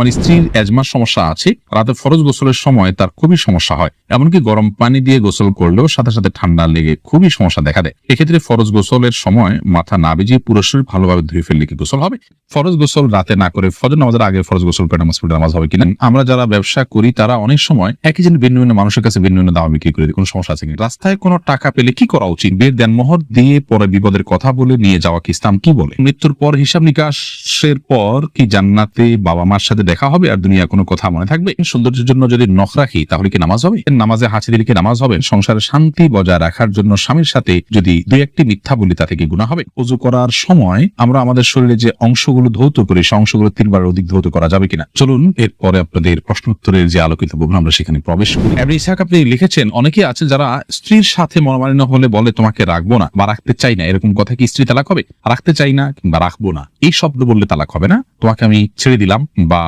মানে স্ত্রীর এজমার সমস্যা আছে, রাতে ফরজ গোসলের সময় তার খুবই সমস্যা হয়, এমনকি গরম পানি দিয়ে গোসল করলেও সাথে সাথে ঠান্ডা লেগে খুবই সমস্যা দেখা দেয়। এক্ষেত্রে ফরজ গোসলের সময় মাথা না ভিজিয়ে পুরো শরীর ভালোভাবে ধুয়ে ফেললে কি গোসল হবে? ফরজ গোসল রাতে না করে ফজর নামাজের আগে ফরজ গোসল করে নামাজ পড়লে নামাজ হবে কিনা? আমরা যারা ব্যবসা করি তারা অনেক সময় একই জিনিস ভিন্ন ভিন্ন মানুষের কাছে ভিন্ন ভিন্ন দামে বিক্রি করে দিই, কোনো সমস্যা আছে কিনা? রাস্তায় কোনো টাকা পেলে কি করা উচিত? বিয়ের দেনমোহর দিয়ে পরে বিপদের কথা বলে নিয়ে যাওয়া কি ইসলাম কি বলে? মৃত্যুর পর হিসাব নিকাশের পর কি জান্নাতে বাবা মার সাথে দেখা হবে আর দুনিয়া কোনো কথা মনে থাকবে? সৌন্দর্যের জন্য যদি নখ রাখি তাহলে কি নামাজ হবে? নামাজে হাঁচি দিলে কি নামাজ হবে? সংসারে শান্তি বজায় রাখার জন্য স্বামীর সাথে যদি দুই একটি মিথ্যা বলি তাতে কি গুনাহ হবে? ওযু করার সময় আমরা আমাদের শরীরে যে অংশগুলো ধৌত করি সেই অংশগুলো 3 বার অধিক ধৌত করা যাবে কিনা? চলুন এরপরে আপনাদের প্রশ্ন উত্তরের যে আলোকিত ভবন আমরা সেখানে প্রবেশ করি। আপনি লিখেছেন, অনেকে আছে যারা স্ত্রীর সাথে মনোমালিন্য হলে বলে তোমাকে রাখবো না বা রাখতে চাই না, এরকম কথা কি স্ত্রী তালাক হবে? রাখতে চাই না কিংবা রাখবো না এই শব্দ বললে তালাক হবে না। তোমাকে আমি ছেড়ে দিলাম বা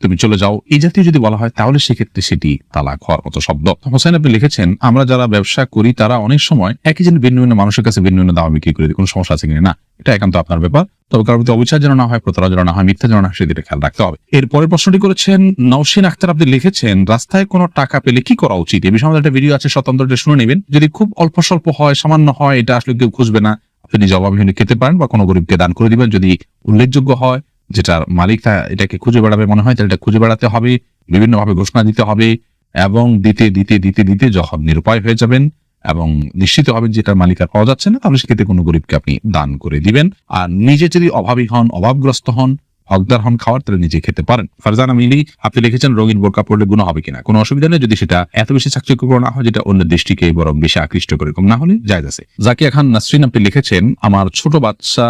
তুমি চলে যাও এই জাতীয় যদি বলা হয় তাহলে সেক্ষেত্রে সেটি তালাক হওয়ার মতো শব্দ। হোসেন আপনি লিখেছেন, আমরা যারা ব্যবসা করি তারা অনেক সময় একই জিনিস ভিন্ন ভিন্ন মানুষের কাছে ভিন্ন ভিন্ন দামে বিক্রি করে দিই, কোনো সমস্যা আছে কিনা? না, এটা একান্ত আপনার ব্যাপার। তবে কারোর প্রতি অবিচার যেন না হয়, প্রতারণা যেন না হয়, মিথ্যা যেন না হয়, সেদিকে খেয়াল রাখতে হবে। এরপরের প্রশ্নটি করেছেন নওশিন আক্তার, আপনি লিখেছেন রাস্তায় কোনো টাকা পেলে কি করা উচিত? এই বিষয়ে আমাদের একটা ভিডিও আছে, স্বতন্ত্র শুনে নেবেন। যদি খুব অল্প স্বল্প হয়, সামান্য হয়, এটা আসলে কেউ খুঁজবে না, আপনি জবাবহীন খেতে পারেন বা কোনো গরিবকে দান করে দিবেন। যদি উল্লেখযোগ্য হয়, যেটার মালিক এটাকে খুঁজে বেড়াবে মনে হয়, তাহলে এটা খুঁজে বেড়াতে হবে, বিভিন্নভাবে ঘোষণা দিতে হবে এবং দিতে দিতে দিতে দিতে যখন নিরুপায় হয়ে যাবেন এবং নিশ্চিত হবেন যে এটার মালিক আর পাওয়া যাচ্ছে না, তাহলে সেক্ষেত্রে কোনো গরিবকে আপনি দান করে দিবেন। আর নিজে যদি অভাবী হন, অভাবগ্রস্ত হন, হকদার হন খাওয়ার, তাহলে নিজে খেতে পারেন। ফারজানা মিলি আপনি লিখেছেন, রঙিন বোরকা পড়লে গুনাহ হবে কিনা? কোনো অসুবিধা নেই যদি সেটা এত বেশি চাকচিক্যকর না হয় যেটা অন্যের দৃষ্টিকে বরং বেশি আকৃষ্ট করে, এরকম না হলে জায়েজ আছে। জাকিয়া খান নাসরিন আপনি লিখেছেন, আমার ছোট বাচ্চা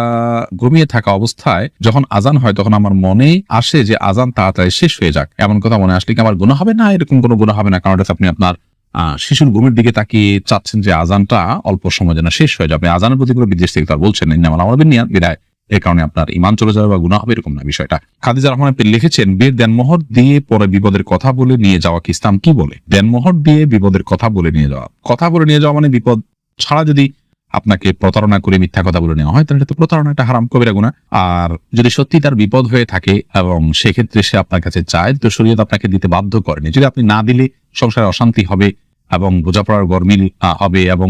ঘুমিয়ে থাকা অবস্থায় যখন আজান হয় তখন আমার মনে আসে যে আজান তাড়াতাড়ি শেষ হয়ে যাক, এমন কথা মনে আসলে কি আমার গুনাহ হবে? না, এরকম কোনো গুনাহ হবে না, কারণ আপনি আপনার শিশুর ঘুমের দিকে তাকিয়ে চাচ্ছেন যে আজানটা অল্প সময় যেন শেষ হয়ে যাবে। আজানের প্রতি কোনো বিদেশ থেকে তার বলছেন না, আমাদের নিয়ে বিদায়, এর কারণে আপনার ইমান চলে যাবে বা গুনাহ হবে, এরকম না বিষয়টা। খাদিজা রহমান আপনি লিখেছেন, বিয়ের দেনমোহর দিয়ে পরে বিপদের কথা বলে নিয়ে যাওয়া কি ইসলাম কি বলে? দেনমোহর দিয়ে বিপদের কথা বলে নিয়ে যাওয়া মানে বিপদ ছাড়া যদি আপনাকে প্রতারণা করে মিথ্যা কথা বলে নেওয়া হয় তাহলে তো প্রতারণা, একটা হারাম কবিরা গুনাহ। আর যদি সত্যি তার বিপদ হয়ে থাকে এবং সেক্ষেত্রে সে আপনার কাছে চায়, তো শরীয়ত আপনাকে দিতে বাধ্য করেনি। যদি আপনি না দিলে সংসারে অশান্তি হবে এবং বোঝাপড়ার গরমিল হবে এবং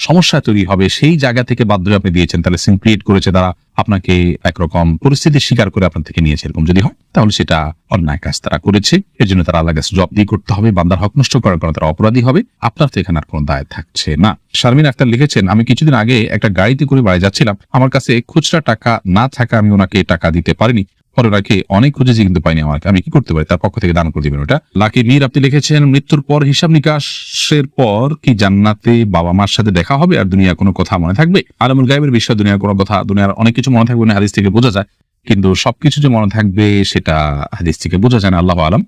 সমস্যা তৈরি হবে, সেই জায়গা থেকে বাধ্য হয়ে আপনি দিয়েছেন, তাহলে সিম ক্রিয়েট করেছে তারা, আপনাকে একরকম পরিস্থিতির শিকার করে আপনার থেকে নিয়েছে, এরকম যদি হয় তাহলে সেটা অন্যায় কাজ তারা করেছে। এর জন্য তারা আল্লাহর কাছে জবাবদিহি করতে হবে, বান্দার হক নষ্ট করার কারণে তারা অপরাধী হবে, আপনার তো এখানে আর কোনো দায় থাকছে না। শারমিন আক্তার লিখেছেন, আমি কিছুদিন আগে একটা গাড়িতে করে বাড়ি যাচ্ছিলাম, আমার কাছে খুচরা টাকা না থাকা আমি ওনাকে টাকা দিতে পারিনি, পরে ওনাকে অনেক খুঁজেছি কিন্তু পাইনি, আমাকে আমি কি করতে পারি? তার পক্ষ থেকে দান করে দিবেন ওটা। লাকি মীর আপনি লিখেছেন, মৃত্যুর পর হিসাব নিকাশের পর কি জান্নাতে বাবা মার সাথে দেখা হবে আর দুনিয়া কোনো কথা মনে থাকবে? আলমুল গায়েবের বিষয়ে দুনিয়ার কোনো কথা, দুনিয়ার অনেক কিছু মনে থাকবে না, হাদিস থেকে বোঝা যায়, কিন্তু সবকিছু যে মনে থাকবে সেটা হাদিস থেকে বোঝা যায় না, আল্লাহু আলাম।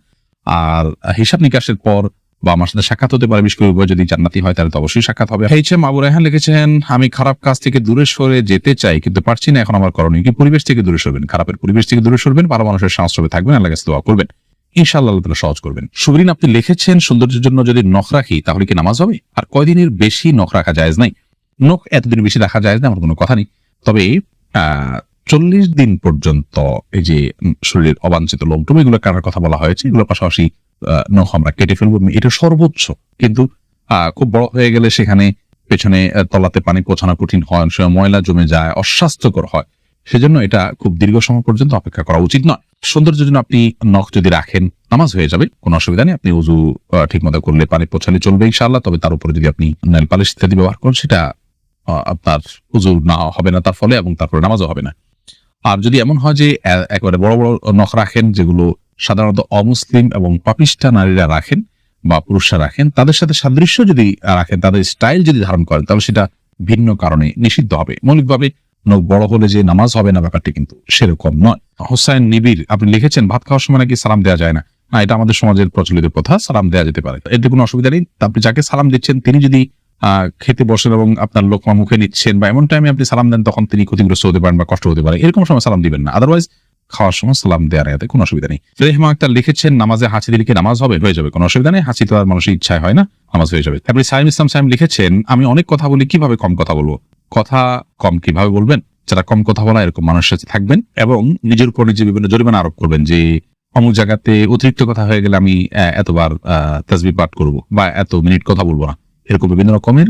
আর হিসাব নিকাশের পর বা আমার সাথে সাক্ষাৎ হতে পারে, বিশেষ করে যদি জান্নাতি হয় তাহলে তো অবশ্যই সাক্ষাৎ হবে। এইচএম আবু রায়হান লিখেছেন, আমি খারাপ কাজ থেকে দূরে সরে যেতে চাই কিন্তু পারছি না, এখন আমার করণীয় কি? পরিবেশ থেকে দূরে সরবেন, খারাপের পরিবেশ থেকে দূরে সরবেন, ভালো মানুষের সংস্রবে থাকবেন, আল্লাহর কাছে দোয়া করবেন, ইনশাআল্লাহ আল্লাহ তাআলা সহজ করবেন। সুবরিন আপনি লিখেছেন, সৌন্দর্যের জন্য যদি নখ রাখি তাহলে কি নামাজ হবে? আর কয়দিনের বেশি নখ রাখা জায়েজ নাই? নখ এতদিন বেশি রাখা জায়েজ না, আমার কোনো কথা নেই, তবে 40 দিন পর্যন্ত এই যে শরীরের অবাঞ্ছিত লোমটুম এগুলো কাটার কথা বলা হয়েছে, এগুলোর পাশাপাশি নখ আমরা কেটে ফেলবো, এটা সর্বোচ্চ। কিন্তু খুব বড় হয়ে গেলে সেখানে পেছনে তলাতে পানি পৌঁছানো কঠিন হয়, অনেক সময় ময়লা জমে যায়, অস্বাস্থ্যকর হয়, সেজন্য এটা খুব দীর্ঘ সময় পর্যন্ত অপেক্ষা করা উচিত নয়। সৌন্দর্যের জন্য আপনি নখ যদি রাখেন নামাজ হয়ে যাবে, কোনো অসুবিধা নেই, আপনি ওযু ঠিক মতো করলে পানি পৌঁছালে চলবে ইনশাআল্লাহ। তবে তার উপরে যদি আপনি নেল পালিশ ইত্যাদি ব্যবহার করেন সেটা আপনার ওযু না হবে না তার ফলে, এবং তারপরে নামাজও হবে না। আর যদি এমন হয় যে একেবারে বড় বড় নখ রাখেন, যেগুলো সাধারণত অমুসলিম এবং পাপিষ্ঠা নারীরা রাখেন বা পুরুষরা রাখেন, তাদের সাথে সাদৃশ্য যদি রাখেন, তাদের স্টাইল যদি ধারণ করেন, তাহলে সেটা ভিন্ন কারণে নিষিদ্ধ হবে। মৌলিকভাবে নখ বড় হলে যে নামাজ হবে না ব্যাপারটি কিন্তু সেরকম নয়। হোসাইন নিবির আপনি লিখেছেন, ভাত খাওয়ার সময় নাকি সালাম দেওয়া যায় না? না, এটা আমাদের সমাজের প্রচলিত প্রথা, সালাম দেওয়া যেতে পারে, এতে কোনো অসুবিধা নেই। আপনি যাকে সালাম দিচ্ছেন তিনি যদি খেতে বসেন এবং আপনার লোকমা মুখে নিচ্ছেন বা এমন টাইমে আপনি সালাম দেন, তখন তিনি ক্ষতিগ্রস্ত হতে পারেন বা কষ্ট হতে পারে, এরকম সময় সালাম দিবেন না। আদারওয়াইজ খাওয়ার সময় সালাম দেওয়ার এতে কোনো অসুবিধা নেই। রেহমা আক্তার লিখেছেন, নামাজে হাঁচি দিলে কি নামাজ হবে? হয়ে যাবে, কোনো অসুবিধা নেই, হাঁচি তো আর মানুষের ইচ্ছায় হয় না, নামাজ হয়ে যাবে। তারপরে সাইম ইসলাম সাইম লিখেছেন, আমি অনেক কথা বলি, কিভাবে কম কথা বলবো? কথা কম কিভাবে বলবেন? যারা কম কথা বলা এরকম মানুষের সাথে থাকবেন এবং নিজের উপর নিজে বিভিন্ন জরিমানা আরোপ করবেন যে অমুক জায়গাতে অতিরিক্ত কথা হয়ে গেলে আমি এতবার তাসবিহ পাঠ করব বা এত মিনিট কথা বলবো না, এরকম বিভিন্ন রকমের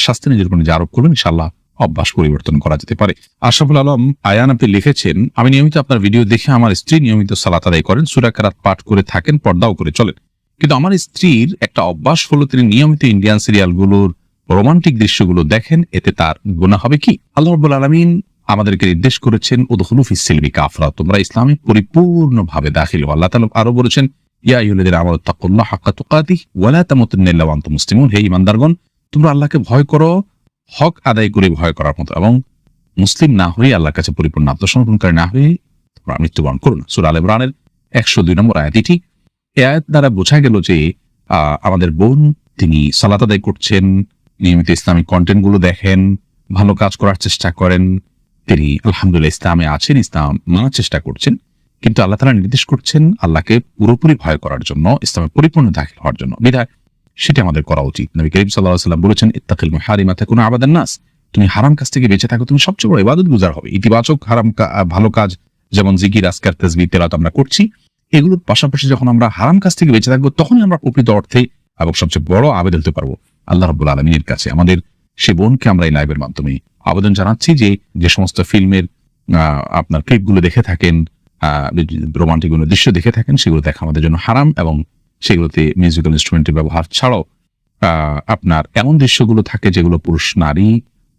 শাস্তি নিজের উপর নিজে আরোপ করবেন। ইনশাআল্লাহ অভ্যাস পরিবর্তন করা যেতে পারে। আশরাফুল আলম আয়ান আপনি লিখেছেন, আমি নিয়মিত আপনার ভিডিও দেখে আমার স্ত্রী নিয়মিত সালাত আদায় করেন, সূরা কেরাত পাঠ করে থাকেন, পর্দাও করে চলেন, কিন্তু আমার স্ত্রীর একটা অভ্যাস হলো তিনি নিয়মিত ইন্ডিয়ান সিরিয়ালগুলোর রোমান্টিক দৃশ্যগুলো দেখেন, এতে তার গুনাহ হবে কি? আল্লাহ রাব্বুল আলামিন আমাদেরকে নির্দেশ করেছেন উদখুলু ফিস সিলমি কাফরা, তোমরা ইসলামে পরিপূর্ণভাবে দাখিল হও। আল্লাহ তাআলা আরো বলেছেন ইয়া আইয়ুহাল্লাযীনা আমানু তাকুল্লাহা হাক্কা তুকাতিহি ওয়া লা তামুতুন্না ইল্লা ওয়া আনতুম মুসলিমুন, হে ঈমানদারগণ তোমরা আল্লাহকে ভয় করো হক আদায় করে ভয় করার মতো, এবং মুসলিম না হয়ে আল্লাহর কাছে পরিপূর্ণ আত্মসমর্পণকারী না হয়ে তোমরা মৃত্যুবরণ করো না। সূরা আল ইমরানের 102 নম্বর আয়াত। এটি এই আয়াত দ্বারা বোঝা গেল যে আমাদের বোন তিনি সালাত আদায় করছেন, নিয়মিত ইসলামিক কন্টেন্ট গুলো দেখেন, ভালো কাজ করার চেষ্টা করেন, তিনি আলহামদুলিল্লাহ ইসলামে আছেন, ইসলাম মানার চেষ্টা করছেন, কিন্তু আল্লাহ তাআলা নির্দেশ করছেন আল্লাহকে পুরোপুরি ভয় করার জন্য, ইসলামে পরিপূর্ণ দাখিল হওয়ার জন্য। বিধায় সেটা আমাদের করা উচিত। নবী করিম সাল্লাল্লাহু আলাইহি ওয়াসাল্লাম বলেছেন ইত্তাকিল মুহারিমা তাকুনু আবাদান নাস, তুমি হারাম কাজ থেকে বেঁচে থাকো, তুমি সবচেয়ে বড় ইবাদত গুজার হবে। ইতিবাচক ভালো কাজ যেমন জিকির, আজকার, তাসবিহ, তেলাওয়াত আমরা করছি, এগুলোর পাশাপাশি যখন আমরা হারাম কাজ থেকে বেঁচে থাকবো তখনই আমরা প্রকৃত অর্থে এবং সবচেয়ে বড় আবেদন হতে পারবো আল্লাহ রাব্বুল আলামিনের কাছে। আমাদের সে বোনকে আমরা এই লাইভের মাধ্যমে আবেদন জানাচ্ছি যে সমস্ত ফিল্মের আপনার ক্লিপগুলো দেখে থাকেন, রোমান্টিক কোনো দৃশ্য দেখে থাকেন, সেগুলো দেখা আমাদের জন্য হারাম, এবং সেগুলোতে মিউজিক্যাল ইনস্ট্রুমেন্টের ব্যবহার ছাড়াও আপনার এমন দৃশ্যগুলো থাকে যেগুলো পুরুষ নারী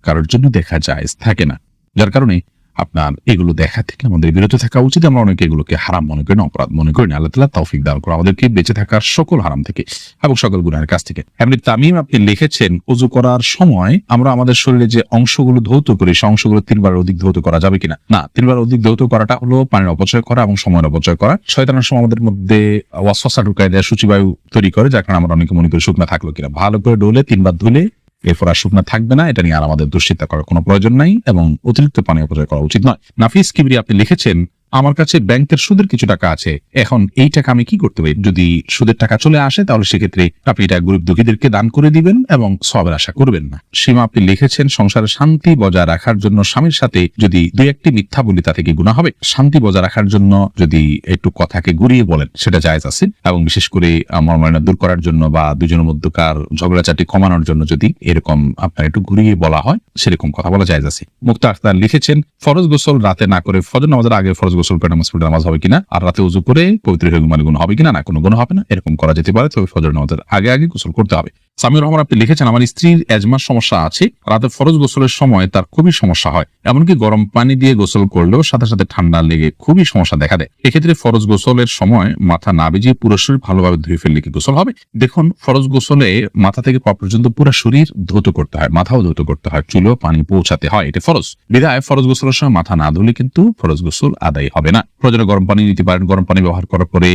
কারোর জন্য দেখা যায় থাকে না, যার কারণে আপনার এগুলো দেখা থেকে আমাদের বিরত থাকা উচিত। আমরা অনেকে এগুলোকে হারাম মনে করি না, অপরাধ মনে করি না। আল্লাহ তাআলা তৌফিক দান করুন আমাদেরকে বেঁচে থাকার সকল হারাম থেকে এবং সকল গুনাহের কাছ থেকে। এমনি তামিম আপনি লিখেছেন ওযু করার সময় আমরা আমাদের শরীরে যে অংশগুলো ধৌত করি সেই অংশগুলো 3 বার অধিক ধৌত করা যাবে কিনা? না, 3 বার অধিক ধৌত করাটা হলো পানির অপচয় করা এবং সময়ের অপচয় করা। শয়তানের সময় আমাদের মধ্যে ওয়াসওয়াসা ঢুকায় দেয়, সূচিবায়ু তৈরি করে, যার কারণে আমরা অনেকে মনে করি শুকনা থাকলো কিনা। ভালো করে ডলে 3 বার ধুলে এরপর আর শুকনা থাকবে না, এটা নিয়ে আর আমাদের দুশ্চিন্তা করার কোনো প্রয়োজন নাই এবং অতিরিক্ত পানি অপচয় করা উচিত নয়। নাফিস কিবরি আপনি লিখেছেন আমার কাছে ব্যাংকের সুদের কিছু টাকা আছে, এখন এই টাকা আমি কি করতে পারি? যদি সুদের টাকা চলে আসে তাহলে সেক্ষেত্রে আপনি এটা গরিব দুঃখীদেরকে দান করে দিবেন এবং সওয়াবের আশা করবেন না। সীমা আপনি লিখেছেন সংসারে শান্তি বজায় রাখার জন্য স্বামীর সাথে যদি 2-1টি মিথ্যা বলি তাতে কি গুনাহ হবে? শান্তি বজায় রাখার জন্য যদি একটু কথাকে ঘুরিয়ে বলেন সেটা জায়েজ আছে, এবং বিশেষ করে মর্মায়না দূর করার জন্য বা দুজনের মধ্যকার ঝগড়াঝাটি কমানোর জন্য যদি এরকম আপনার একটু ঘুরিয়ে বলা হয় সেরকম কথা বলা জায়েজ আছে। মুক্তা আখতার লিখেছেন ফরজ গোসল রাতে না করে ফজর নামাজের আগে ফরজ গোসল করে নামাজ হবে কিনা, আর রাতে ওযু করে পবিত্র হয়ে ঘুমালে গুনাহ হবে কিনা? না, কোনো গুনাহ হবে না, এরকম করা যেতে পারে, তবে ফজর নামাজের আগে গোসল করতে হবে। সামিউর রহমান আপনি লিখেছেন আমার স্ত্রীর এজমার সমস্যা আছে, রাতে ফরজ গোসলের সময় তার খুবই সমস্যা হয়, এমনকি গরম পানি দিয়ে গোসল করলেও সাথে সাথে ঠান্ডা লেগে খুবই সমস্যা দেখা দেয়। এক্ষেত্রে ফরজ গোসলের সময় মাথা না ভিজিয়ে পুরো শরীর ভালোভাবে ধুয়ে ফেললে কি গোসল হবে? দেখুন, ফরজ গোসলে মাথা থেকে পা পর্যন্ত পুরো শরীর ধৌত করতে হয়, মাথাও ধৌত করতে হয়, চুলেও পানি পৌঁছাতে হয়, এটা ফরজ। বিধায় ফরজ গোসলের সময় মাথা না ধুলে কিন্তু ফরজ গোসল আদায় হবে না। প্রয়োজনে গরম পানি নিতে পারেন, গরম পানি ব্যবহার করার পরে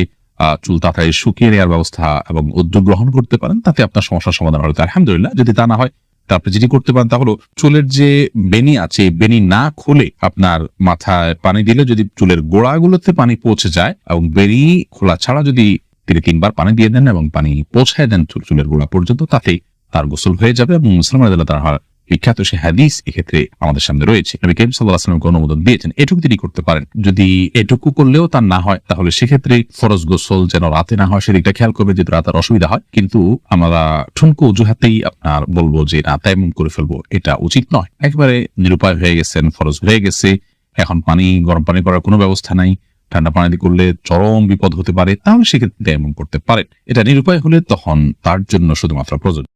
চুল তাড়াতাড়ি শুকিয়ে নেওয়ার ব্যবস্থা এবং উদ্যোগ গ্রহণ করতে পারেন, তাতে আপনার সমস্যার সমাধান হলো আলহামদুলিল্লাহ। যদি তা না হয় তারপরে যেটি করতে পারেন তা হলো চুলের যে বেনি আছে, বেনি না খুলে আপনার মাথায় পানি দিলে যদি চুলের গোড়াগুলোতে পানি পৌঁছে যায় এবং বেনি খোলা ছাড়া যদি তিনি 3 বার পানি দিয়ে দেন এবং পানি পৌঁছায় দেন চুলের গোড়া পর্যন্ত, তাতেই তার গোসল হয়ে যাবে। এবং মুসলমান তার বিখ্যাত সে হাদিস এক্ষেত্রে আমাদের সামনে রয়েছে, নবী করিম সাল্লাল্লাহু আলাইহি ওয়াসাল্লাম অনুমোদন দিয়েছেন, এটুকু তিনি করতে পারেন। যদি এটুকু করলেও তার না হয় তাহলে সেক্ষেত্রে ফরজ গোসল যেন রাতে না হয় সেদিকটা খেয়াল করবে, যদি রাতের অসুবিধা হয়। কিন্তু আমরা ঠুনকো অজুহাতেই আপনার বলবো যে না তায়াম্মুম করে ফেলবো, এটা উচিত নয়। একবারে নিরুপায় হয়ে গেছেন, ফরজ হয়ে গেছে, এখন গরম পানি করার কোনো ব্যবস্থা নাই, ঠান্ডা পানি দিয়ে করলে চরম বিপদ হতে পারে, তাহলে সেক্ষেত্রে তায়াম্মুম করতে পারেন। এটা নিরুপায় হলে তখন তার জন্য শুধুমাত্র প্রযোজ্য।